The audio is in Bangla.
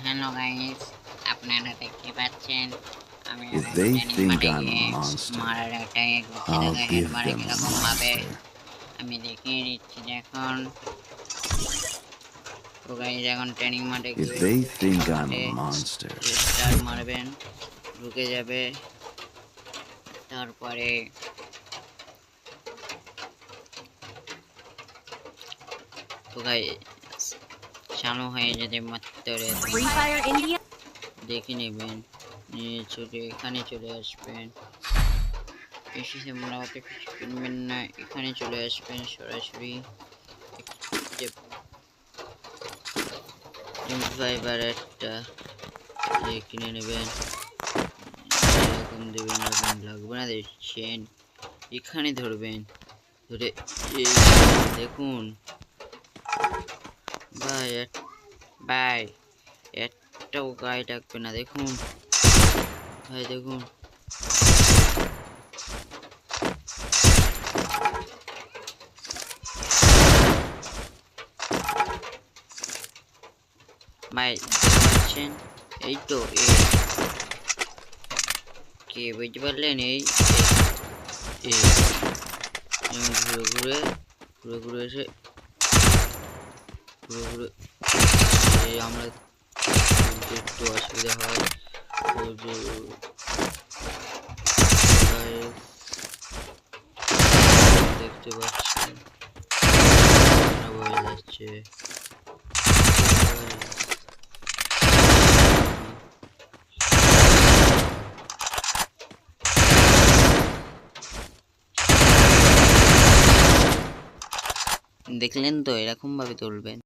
হ্যালো গাইস, আপনারা দেখতে পাচ্ছেন আমি If এখন they ট্রেনিং think মোডে I'm a গিয়ে monster, মারার একটাই করছি। I'll দেখো হেড give মারে them a কিরকম ভাবে monster. আমি দেখিয়ে দিচ্ছি। দেখুন তো গাইস, এখন ট্রেনিং মোডে If গিয়ে they think প্রথম I'm a মাঠে monster, স্টার মারবেন, ঢুকে যাবে। তারপরে তো গাইস চালু হয়ে যেতে মাত্র দেখে নেবেন, নিয়ে চলে এখানে চলে আসবেন। এসে মোটামুটি কিছু কিনবেন না, এখানে চলে আসবেন সরাসরি। ফাইবার একটা কিনে নেবেন, এরকম দেবেন, এরকম লাগবে না দেখছেন। এখানে ধরবেন, ধরে এই দেখুন ভাই ভাই একটাও গায়ে লাগবে না। দেখুন ভাই, দেখুন ভাই, দেখতে পাচ্ছেন? এই তো কে বুঝতে পারলেন? এই ঘুরে ঘুরে ঘুরে ঘুরে এসে ঘুরে ঘুরে আমরা একটু অসুবিধা হয়। দেখতে পাচ্ছেন হয়ে যাচ্ছে। দেখলেন তো, এরকম ভাবে তুলবেন।